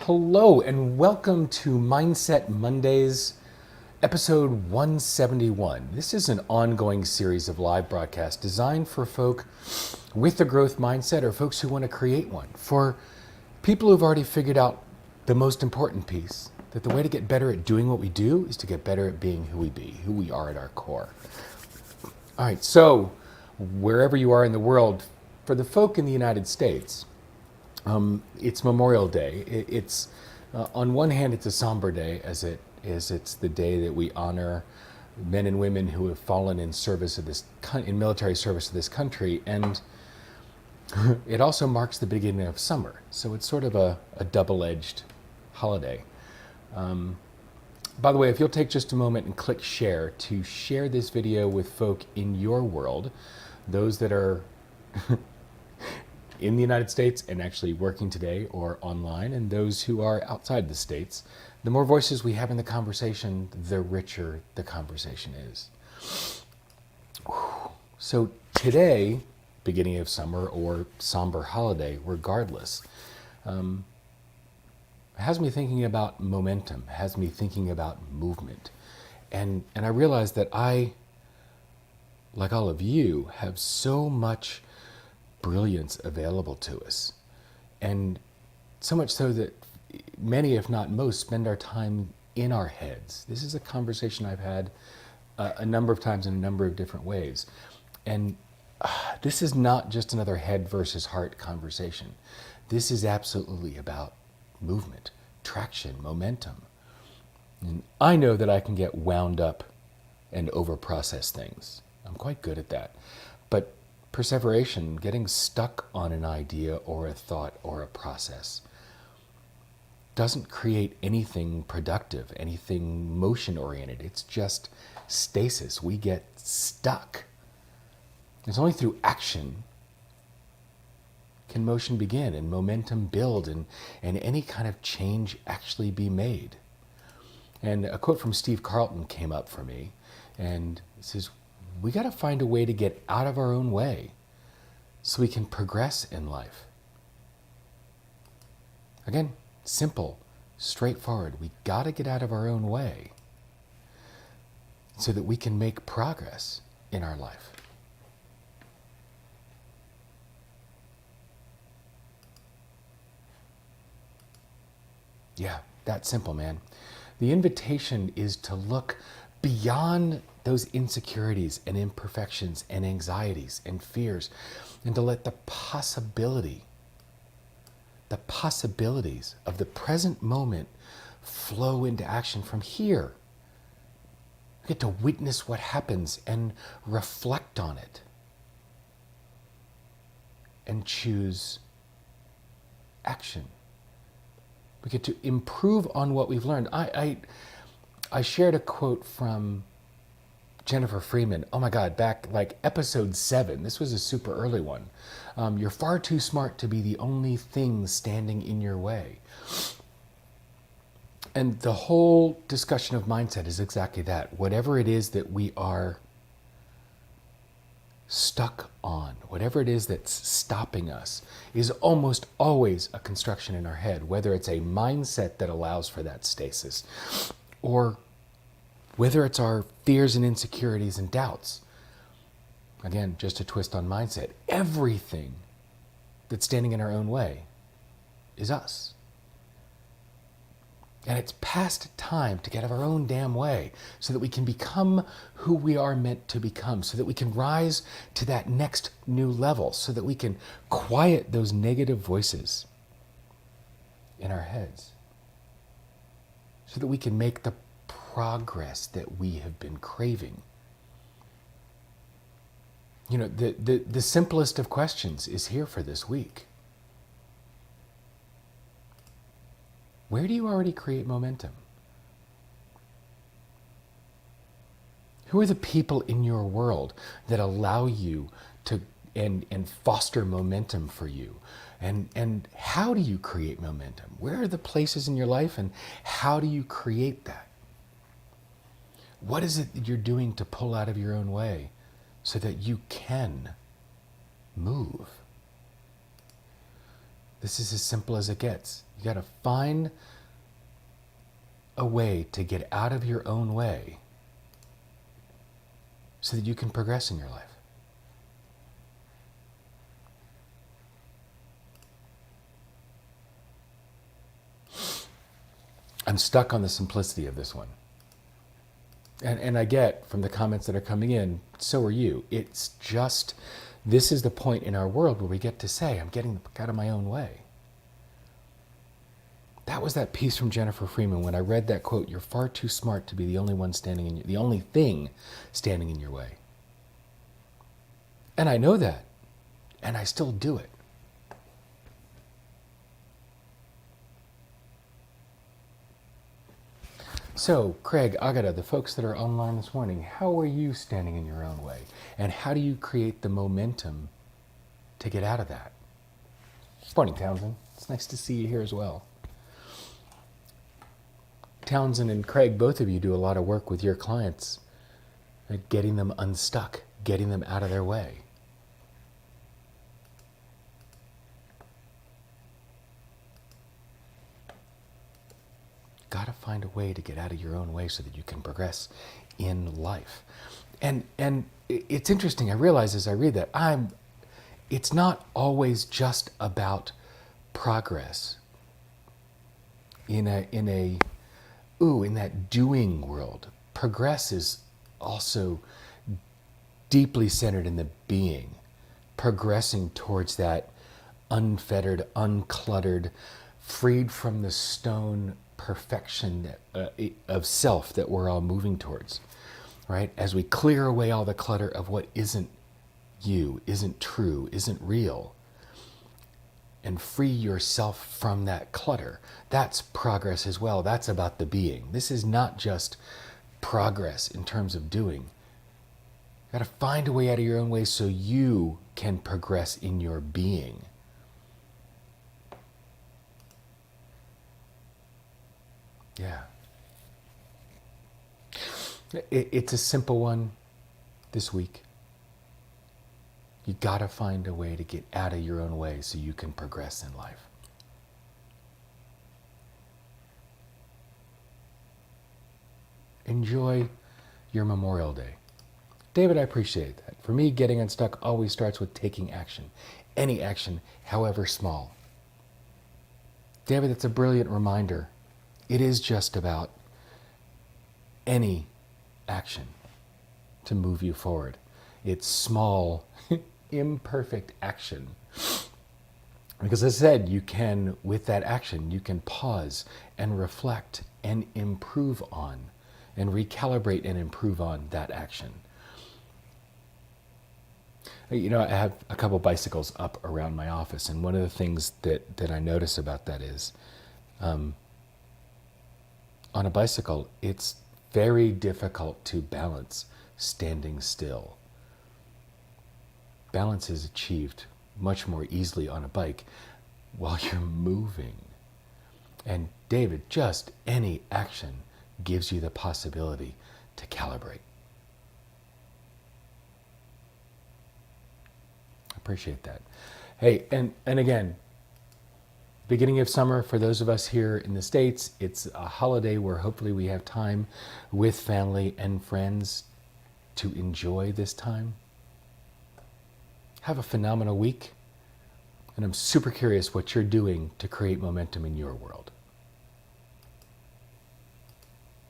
Hello and welcome to Mindset Mondays, episode 171. This is an ongoing series of live broadcasts designed for folk with a growth mindset or folks who want to create one. For people who've already figured out the most important piece, that the way to get better at doing what we do is to get better at being who we are at our core. All right, so wherever you are in the world, for the folk in the United States, it's Memorial Day. It's on one hand, it's a somber day, as it's the day that we honor men and women who have fallen in service of in military service to this country, and it also marks the beginning of summer. So it's sort of a double-edged holiday. By the way, if you'll take just a moment and click share to share this video with folk in your world, those that are in the United States and actually working today or online, and those who are outside the States, the more voices we have in the conversation, the richer the conversation is. So today, beginning of summer or somber holiday, regardless, has me thinking about momentum, has me thinking about movement. And I realize that I, like all of you, have so much brilliance available to us. And so much so that many, if not most, spend our time in our heads. This is a conversation I've had a number of times in a number of different ways. And this is not just another head versus heart conversation. This is absolutely about movement, traction, momentum. And I know that I can get wound up and over-process things. I'm quite good at that. But perseveration, getting stuck on an idea or a thought or a process, doesn't create anything productive, anything motion-oriented. It's just stasis. We get stuck. It's only through action can motion begin and momentum build and any kind of change actually be made. And a quote from Steve Carlton came up for me, and it says, we got to find a way to get out of our own way so we can progress in life. Again, simple, straightforward. We got to get out of our own way so that we can make progress in our life. Yeah, that simple, man. The invitation is to look beyond those insecurities and imperfections and anxieties and fears, and to let the possibilities of the present moment flow into action from here. We get to witness what happens and reflect on it and choose action. We get to improve on what we've learned. I shared a quote from Jennifer Freeman. Oh my God, back like episode 7. This was a super early one. You're far too smart to be the only thing standing in your way. And the whole discussion of mindset is exactly that. Whatever it is that we are stuck on, whatever it is that's stopping us, is almost always a construction in our head, whether it's a mindset that allows for that stasis, or whether it's our fears and insecurities and doubts. Again, just a twist on mindset. Everything that's standing in our own way is us. And it's past time to get out of our own damn way so that we can become who we are meant to become, so that we can rise to that next new level, so that we can quiet those negative voices in our heads, so that we can make the progress that we have been craving. You know, the simplest of questions is here for this week. Where do you already create momentum? Who are the people in your world that allow you to and foster momentum for you? And how do you create momentum? Where are the places in your life and how do you create that? What is it that you're doing to pull out of your own way so that you can move? This is as simple as it gets. You got to find a way to get out of your own way so that you can progress in your life. I'm stuck on the simplicity of this one. And I get from the comments that are coming in, so are you. It's just, this is the point in our world where we get to say, I'm getting out of my own way. That was that piece from Jennifer Freeman when I read that quote, "You're far too smart to be the only one standing in your, the only thing standing in your way." And I know that, and I still do it. So, Craig, Agata, the folks that are online this morning, how are you standing in your own way? And how do you create the momentum to get out of that? Morning, Townsend. It's nice to see you here as well. Townsend and Craig, both of you do a lot of work with your clients at getting them unstuck, getting them out of their way. Got to find a way to get out of your own way so that you can progress in life. And it's interesting, I realize as I read that, it's not always just about progress in that doing world. Progress is also deeply centered in the being, progressing towards that unfettered, uncluttered, freed from the stone perfection of self that we're all moving towards, right? As we clear away all the clutter of what isn't you, isn't true, isn't real, and free yourself from that clutter. That's progress as well. That's about the being. This is not just progress in terms of doing. You got to find a way out of your own way so you can progress in your being. Yeah. It's a simple one this week. You got to find a way to get out of your own way so you can progress in life. Enjoy your Memorial Day. David, I appreciate that. For me, getting unstuck always starts with taking action. Any action, however small. David, that's a brilliant reminder. It is just about any action to move you forward. It's small, imperfect action. Because as I said, you can, with that action, you can pause and reflect and improve on and recalibrate and improve on that action. You know, I have a couple bicycles up around my office, and one of the things that I notice about that is, on a bicycle, it's very difficult to balance standing still. Balance is achieved much more easily on a bike while you're moving. And David, just any action gives you the possibility to calibrate. I appreciate that. Hey, and again, beginning of summer, for those of us here in the States, it's a holiday where hopefully we have time with family and friends to enjoy this time. Have a phenomenal week, and I'm super curious what you're doing to create momentum in your world.